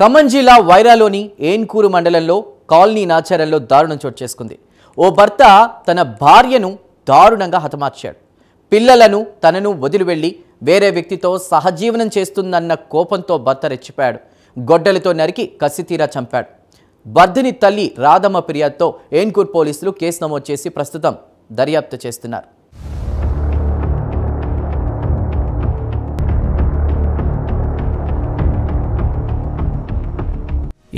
ఖమ్మం జిల్లా వైరాలోని ఏన్కూరు మండలంలో కాలనీ నాచారంలో దారుణం చోటు చేసుకుంది. ఓ భర్త తన భార్యను దారుణంగా హతమార్చాడు. పిల్లలను తనను వదిలి వెళ్లి వేరే వ్యక్తితో సహజీవనం చేస్తుందన్న కోపంతో భర్త రెచ్చిపోయాడు. గొడ్డలితో నరికి కసితీరా చంపాడు. వర్ధిని తల్లి రాధమ్మ ఫిర్యాదుతో ఏన్కూరు పోలీసులు కేసు నమోదు చేసి ప్రస్తుతం దర్యాప్తు చేస్తున్నారు.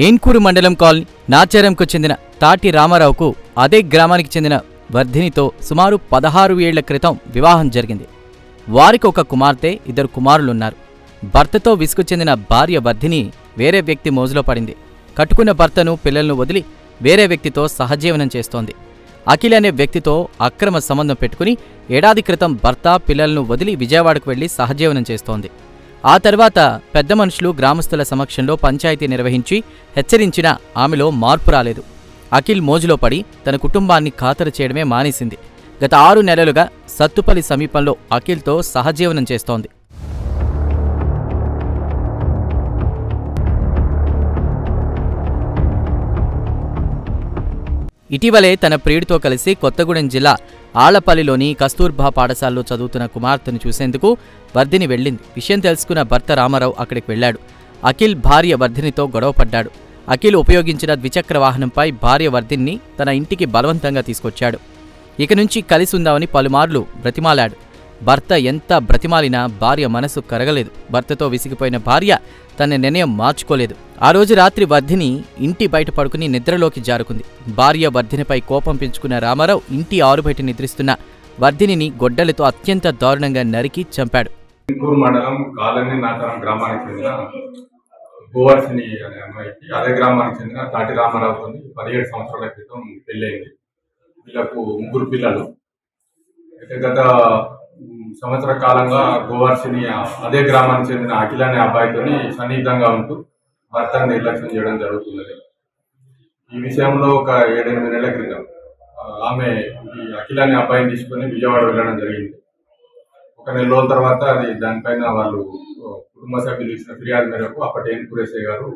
ఏన్కూరు మండలం కాలనీ నాచారంకు చెందిన తాటి రామారావుకు అదే గ్రామానికి చెందిన వర్ధినితో సుమారు 16 ఏళ్ల క్రితం వివాహం జరిగింది. వారికి ఒక కుమార్తె, 2 కుమారులున్నారు. భర్తతో విసుగు చెందిన భార్య వర్ధిని వేరే వ్యక్తి మోజులో పడింది. కట్టుకున్న భర్తను, పిల్లలను వదిలి వేరే వ్యక్తితో సహజీవనం చేస్తోంది. అఖిల్ అనే వ్యక్తితో అక్రమ సంబంధం పెట్టుకుని ఏడాది క్రితం భర్త, పిల్లలను వదిలి విజయవాడకు వెళ్లి సహజీవనం చేస్తోంది. ఆ తర్వాత పెద్ద మనుషులు గ్రామస్తుల సమక్షంలో పంచాయతీ నిర్వహించి హెచ్చరించినా ఆమెలో మార్పు రాలేదు. అఖిల్ మోజులో పడి తన కుటుంబాన్ని ఖాతరు చేయడమే మానేసింది. గత 6 నెలలుగా సత్తుపల్లి సమీపంలో అఖిల్తో సహజీవనం చేస్తోంది. ఇటీవలే తన ప్రియుడితో కలిసి కొత్తగూడెం జిల్లా ఆళ్లపల్లిలోని కస్తూర్బా పాఠశాలలో చదువుతున్న కుమార్తెను చూసేందుకు వర్ధిని వెళ్ళింది. విషయం తెలుసుకున్న భర్త రామారావు అక్కడికి వెళ్లాడు. అఖిల్ భార్య వర్ధినితో గొడవపడ్డాడు. అఖిల్ ఉపయోగించిన ద్విచక్ర వాహనంపై భార్య వర్ధిని తన ఇంటికి బలవంతంగా తీసుకొచ్చాడు. ఇక నుంచి కలిసి ఉందామని పలుమార్లు బ్రతిమాలాడు. భర్త ఎంత బ్రతిమాలినా భార్య మనసు కరగలేదు. భర్తతో విసిగిపోయిన భార్య తన నిర్ణయం మార్చుకోలేదు. ఆ రోజు రాత్రి వర్ధిని ఇంటి బయట పడుకుని నిద్రలోకి జారుకుంది. భార్య వర్ధినిపై కోపం పెంచుకున్న రామారావు ఇంటి ఆరుబయట నిద్రిస్తున్న వర్ధినిని గొడ్డలితో అత్యంత దారుణంగా నరికి చంపాడు. ఏన్కూరు మండలం కాలనీ నాచారం గ్రామానికి చెందిన గోవర్సిని అనే అమ్మాయికి అదే గ్రామానికి చెందిన తాటి రామారావుతో 17 సంవత్సరాల క్రితం పెళ్ళయింది. వీళ్ళకు 3 పిల్లలు. అయితే గత సంవత్సర కాలంగా గోవర్సిని అదే గ్రామానికి చెందిన అఖిల్ అనే అబ్బాయితో సన్నిహితంగా ఉంటూ భర్తను నిర్లక్ష్యం చేయడం జరుగుతున్నది. ఈ విషయంలో ఒక 7-8 నెలల క్రితం ఆమె ఈ అఖిల్ అనే అబ్బాయిని తీసుకుని విజయవాడ వెళ్ళడం జరిగింది. ఒక 1 నెల రోజుల తర్వాత దానిపైన వాళ్ళు కుటుంబ సభ్యులు ఇచ్చిన ఫిర్యాదు మేరకు అప్పటి ఏన్కూరు ఎస్ఐ గారు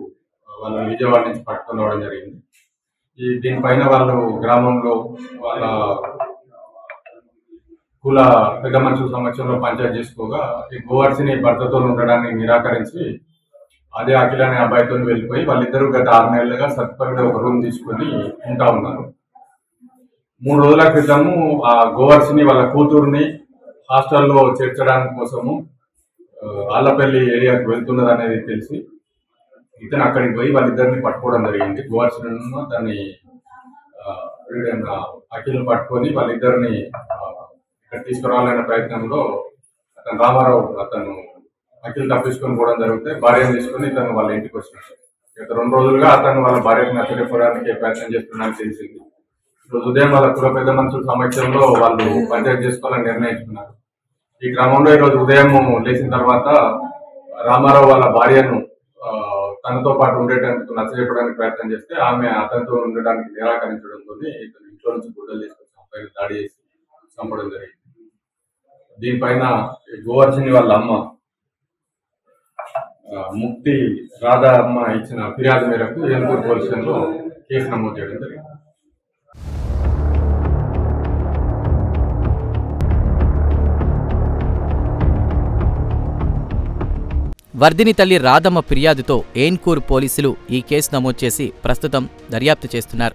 వాళ్ళని విజయవాడ నుంచి పట్టుకొని రావడం జరిగింది. దీనిపైన వాళ్ళు గ్రామంలో వాళ్ళ కుల పెద్ద మనుషుల సమక్షంలో పంచాయతీ చేసుకోగా ఈ గోవర్సిని భర్తతో ఉండడానికి నిరాకరించి అదే అఖిల్ అనే అబ్బాయితో వెళ్ళిపోయి వాళ్ళిద్దరూ గత 6 నెలలుగా సత్పల్లిలో ఒక రూమ్ తీసుకుని ఉంటా ఉన్నారు. 3 రోజుల క్రితము ఆ గోవర్సిని వాళ్ళ కూతురుని హాస్టల్లో చేర్చడానికి కోసము ఆళ్లపల్లి ఏరియాకు వెళ్తున్నది అనేది తెలిసి ఇతను అక్కడికి పోయి వాళ్ళిద్దరిని పట్టుకోవడం జరిగింది. గోవర్సిని దాన్ని అఖిల్ పట్టుకొని వాళ్ళిద్దరిని ఇక్కడ తీసుకురావాలనే ప్రయత్నంలో అతను రామారావు అఖిల్ తప్పించుకొని పోవడం జరిగితే భార్యను తీసుకుని ఇతను వాళ్ళ ఇంటికి వచ్చినాడు. గత 2 రోజులుగా అతను వాళ్ళ భార్యకు నచ్చకపోవడానికి ప్రయత్నం చేస్తున్నాడని తెలిసింది. ఈరోజు ఉదయం వాళ్ళ కుల పెద్ద మనుషుల సమక్షంలో వాళ్ళు పంచాయతీ చేసుకోవాలని నిర్ణయించుకున్నారు. ఈ క్రమంలో ఈరోజు ఉదయం లేచిన తర్వాత రామారావు వాళ్ళ భార్యను తనతో పాటు ఉండేటందుకు నచ్చజెప్పడానికి ప్రయత్నం చేస్తే ఆమె అతనితో ఉండడానికి నిరాకరించడంతో ఇతను ఇంట్లో నుంచి గుడ్డలు తీసుకొచ్చి అబ్బాయిని దాడి చేసి చంపడం జరిగింది. దీనిపైన గోవర్సిని వాళ్ళ అమ్మ ముక్తి రాధా అమ్మ ఇచ్చిన ఫిర్యాదు మేరకు ఏన్కూరు పోలీస్ స్టేషన్లో కేసు నమోదు చేయడం జరిగింది. వర్ధిని తల్లి రాధమ్మ ఫిర్యాదుతో ఏన్కూరు పోలీసులు ఈ కేసు నమోదు చేసి ప్రస్తుతం దర్యాప్తు చేస్తున్నారు.